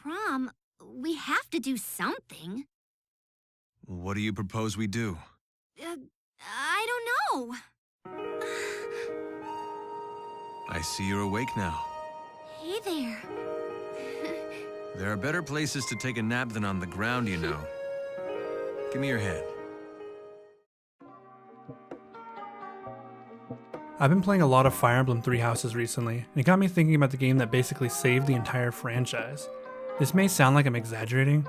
Crom, we have to do something. What do you propose we do? I don't know. I see you're awake now. Hey there. There are better places to take a nap than on the ground, you know. Give me your hand. I've been playing a lot of Fire Emblem Three Houses recently, and it got me thinking about the game that basically saved the entire franchise. This may sound like I'm exaggerating,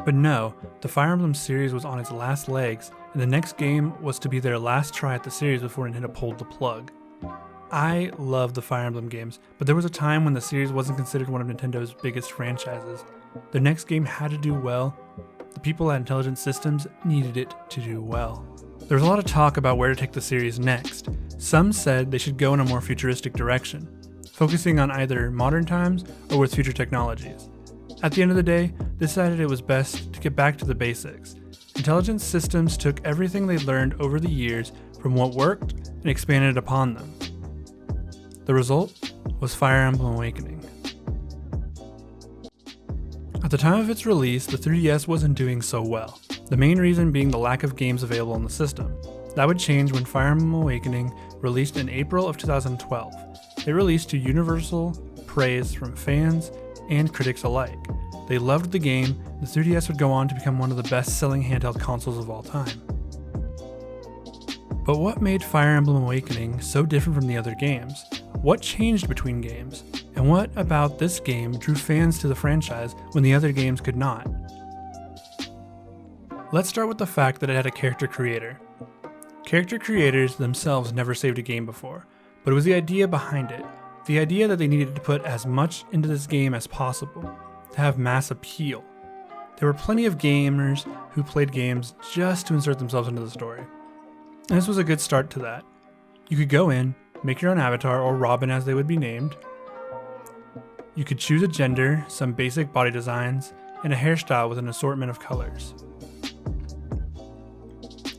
but no, the Fire Emblem series was on its last legs, and the next game was to be their last try at the series before Nintendo pulled the plug. I love the Fire Emblem games, but there was a time when the series wasn't considered one of Nintendo's biggest franchises. Their next game had to do well. The people at Intelligent Systems needed it to do well. There was a lot of talk about where to take the series next. Some said they should go in a more futuristic direction, focusing on either modern times or with future technologies. At the end of the day, they decided it was best to get back to the basics. Intelligent Systems took everything they learned over the years from what worked and expanded upon them. The result was Fire Emblem Awakening. At the time of its release, the 3DS wasn't doing so well, the main reason being the lack of games available on the system. That would change when Fire Emblem Awakening released in April of 2012. It released to universal praise from fans and critics alike. They loved the game. The 3DS would go on to become one of the best-selling handheld consoles of all time. But what made Fire Emblem Awakening so different from the other games? What changed between games? And what about this game drew fans to the franchise when the other games could not? Let's start with the fact that it had a character creator. Character creators themselves never saved a game before, but it was the idea behind it. The idea that they needed to put as much into this game as possible, to have mass appeal. There were plenty of gamers who played games just to insert themselves into the story. And this was a good start to that. You could go in, make your own avatar, or Robin as they would be named. You could choose a gender, some basic body designs, and a hairstyle with an assortment of colors.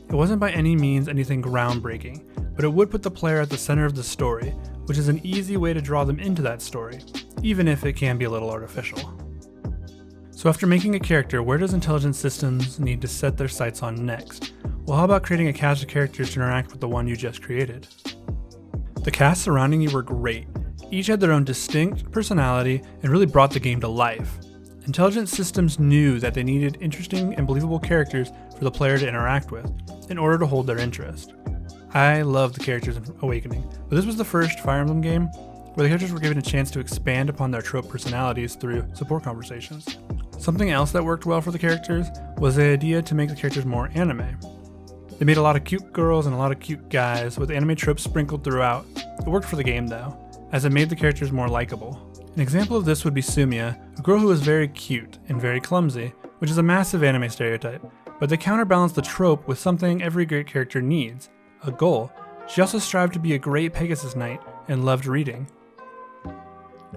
It wasn't by any means anything groundbreaking, but it would put the player at the center of the story, which is an easy way to draw them into that story, even if it can be a little artificial. So after making a character, where does Intelligent Systems need to set their sights on next? Well, how about creating a cast of characters to interact with the one you just created? The cast surrounding you were great. Each had their own distinct personality and really brought the game to life. Intelligent Systems knew that they needed interesting and believable characters for the player to interact with in order to hold their interest. I love the characters in Awakening, but this was the first Fire Emblem game where the characters were given a chance to expand upon their trope personalities through support conversations. Something else that worked well for the characters was the idea to make the characters more anime. They made a lot of cute girls and a lot of cute guys with anime tropes sprinkled throughout. It worked for the game though, as it made the characters more likable. An example of this would be Sumiya, a girl who was very cute and very clumsy, which is a massive anime stereotype, but they counterbalanced the trope with something every great character needs, a goal. She also strived to be a great Pegasus Knight and loved reading.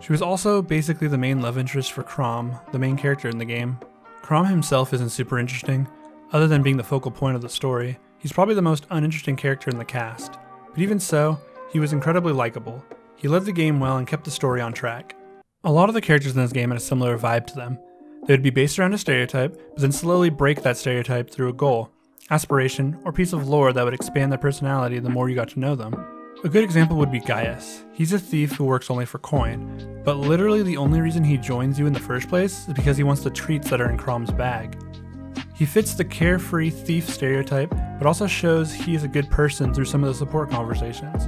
She was also basically the main love interest for Crom, the main character in the game. Crom himself isn't super interesting, other than being the focal point of the story. He's probably the most uninteresting character in the cast, but even so, he was incredibly likable. He led the game well and kept the story on track. A lot of the characters in this game had a similar vibe to them. They would be based around a stereotype, but then slowly break that stereotype through a goal, aspiration, or piece of lore that would expand their personality the more you got to know them. A good example would be Gaius. He's a thief who works only for coin, but literally the only reason he joins you in the first place is because he wants the treats that are in Crom's bag. He fits the carefree thief stereotype, but also shows he is a good person through some of the support conversations.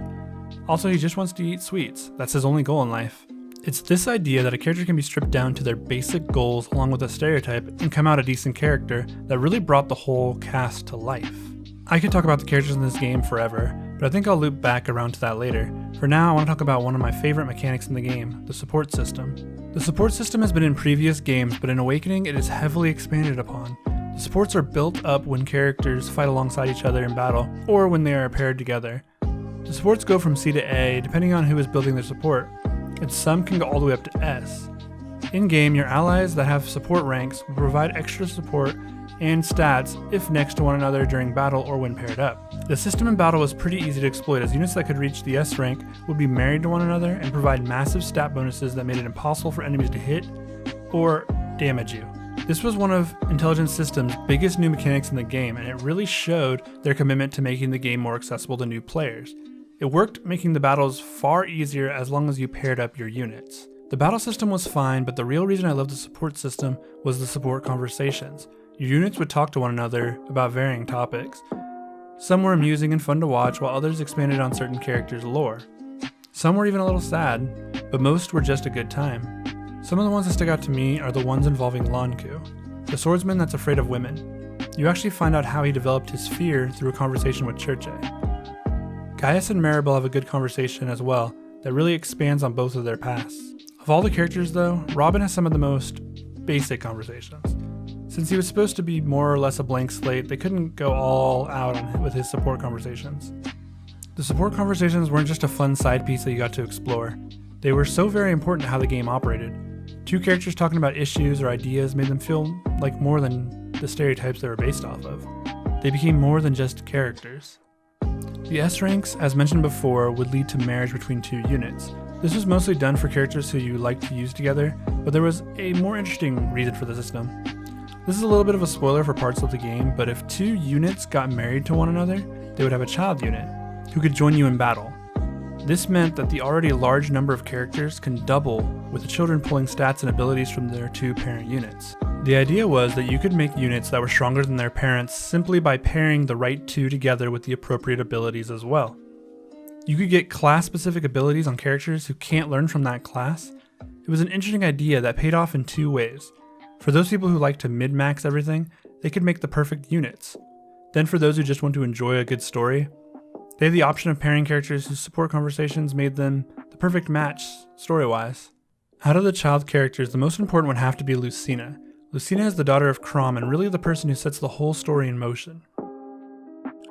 Also, he just wants to eat sweets. That's his only goal in life. It's this idea that a character can be stripped down to their basic goals along with a stereotype and come out a decent character that really brought the whole cast to life. I could talk about the characters in this game forever, but I think I'll loop back around to that later. For now, I want to talk about one of my favorite mechanics in the game, the support system. The support system has been in previous games, but in Awakening it is heavily expanded upon. The supports are built up when characters fight alongside each other in battle, or when they are paired together. The supports go from C to A, depending on who is building their support, and some can go all the way up to S. In-game, your allies that have support ranks will provide extra support and stats if next to one another during battle or when paired up. The system in battle was pretty easy to exploit, as units that could reach the S rank would be married to one another and provide massive stat bonuses that made it impossible for enemies to hit or damage you. This was one of Intelligent Systems' biggest new mechanics in the game, and it really showed their commitment to making the game more accessible to new players. It worked, making the battles far easier as long as you paired up your units. The battle system was fine, but the real reason I loved the support system was the support conversations. Your units would talk to one another about varying topics. Some were amusing and fun to watch, while others expanded on certain characters' lore. Some were even a little sad, but most were just a good time. Some of the ones that stick out to me are the ones involving Lanku, the swordsman that's afraid of women. You actually find out how he developed his fear through a conversation with Churche. Gaius and Maribel have a good conversation as well that really expands on both of their pasts. Of all the characters though, Robin has some of the most basic conversations. Since he was supposed to be more or less a blank slate, they couldn't go all out with his support conversations. The support conversations weren't just a fun side piece that you got to explore. They were so very important to how the game operated. Two characters talking about issues or ideas made them feel like more than the stereotypes they were based off of. They became more than just characters. The S ranks, as mentioned before, would lead to marriage between two units. This was mostly done for characters who you liked to use together, but there was a more interesting reason for the system. This is a little bit of a spoiler for parts of the game, but if two units got married to one another, they would have a child unit, who could join you in battle. This meant that the already large number of characters can double, with the children pulling stats and abilities from their two parent units. The idea was that you could make units that were stronger than their parents simply by pairing the right two together with the appropriate abilities as well. You could get class-specific abilities on characters who can't learn from that class. It was an interesting idea that paid off in two ways. For those people who like to min-max everything, they could make the perfect units. Then for those who just want to enjoy a good story, they have the option of pairing characters whose support conversations made them the perfect match, story-wise. Out of the child characters, the most important would have to be Lucina. Lucina is the daughter of Crom and really the person who sets the whole story in motion.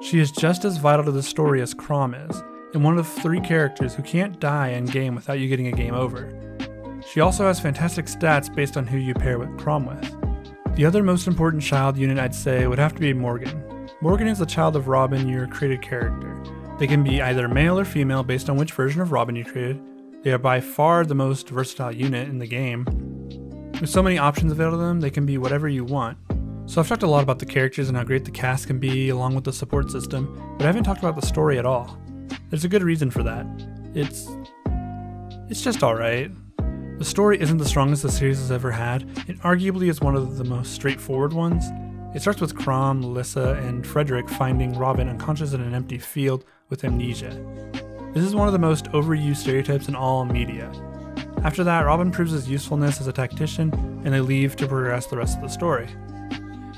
She is just as vital to the story as Crom is, and one of the three characters who can't die in-game without you getting a game over. She also has fantastic stats based on who you pair with Crom with. The other most important child unit I'd say would have to be Morgan. Morgan is the child of Robin, your created character. They can be either male or female based on which version of Robin you created. They are by far the most versatile unit in the game. With so many options available to them, they can be whatever you want. So I've talked a lot about the characters and how great the cast can be along with the support system, but I haven't talked about the story at all. There's a good reason for that. It's just alright. The story isn't the strongest the series has ever had. It arguably is one of the most straightforward ones. It starts with Crom, Melissa, and Frederick finding Robin unconscious in an empty field with amnesia. This is one of the most overused stereotypes in all media. After that, Robin proves his usefulness as a tactician, and they leave to progress the rest of the story.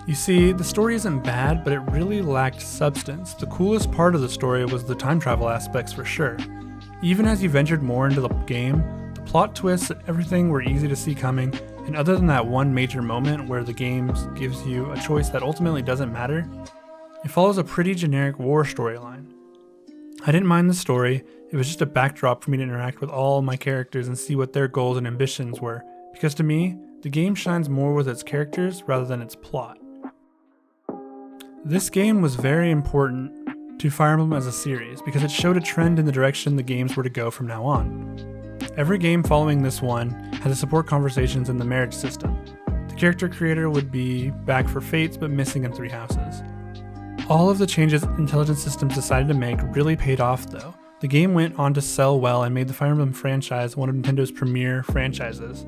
You see, the story isn't bad, but it really lacked substance. The coolest part of the story was the time travel aspects for sure. Even as you ventured more into the game, the plot twists and everything were easy to see coming, and other than that one major moment where the game gives you a choice that ultimately doesn't matter, it follows a pretty generic war storyline. I didn't mind the story, it was just a backdrop for me to interact with all my characters and see what their goals and ambitions were, because to me, the game shines more with its characters rather than its plot. This game was very important to Fire Emblem as a series because it showed a trend in the direction the games were to go from now on. Every game following this one had the support conversations in the marriage system. The character creator would be back for Fates but missing in 3 houses. All of the changes Intelligent Systems decided to make really paid off though. The game went on to sell well and made the Fire Emblem franchise one of Nintendo's premier franchises.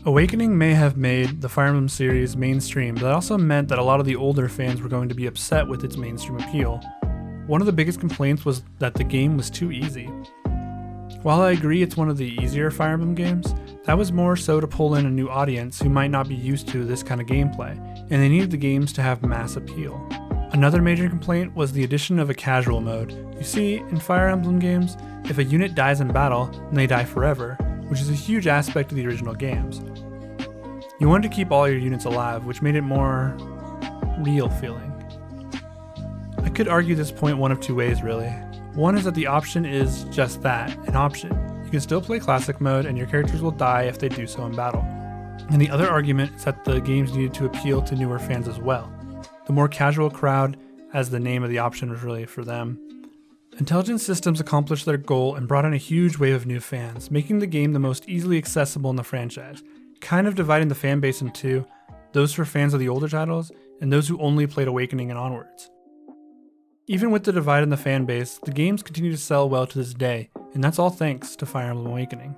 Awakening may have made the Fire Emblem series mainstream, but that also meant that a lot of the older fans were going to be upset with its mainstream appeal. One of the biggest complaints was that the game was too easy. While I agree it's one of the easier Fire Emblem games, that was more so to pull in a new audience who might not be used to this kind of gameplay, and they needed the games to have mass appeal. Another major complaint was the addition of a casual mode. You see, in Fire Emblem games, if a unit dies in battle, then they die forever, which is a huge aspect of the original games. You wanted to keep all your units alive, which made it more real feeling. I could argue this point one of two ways really. One is that the option is just that, an option. You can still play classic mode and your characters will die if they do so in battle. And the other argument is that the games needed to appeal to newer fans as well. The more casual crowd, as the name of the option was really for them. Intelligent Systems accomplished their goal and brought in a huge wave of new fans, making the game the most easily accessible in the franchise. kind of dividing the fan base in two, those for fans of the older titles and those who only played Awakening and onwards. Even with the divide in the fan base, the games continue to sell well to this day, and that's all thanks to Fire Emblem Awakening.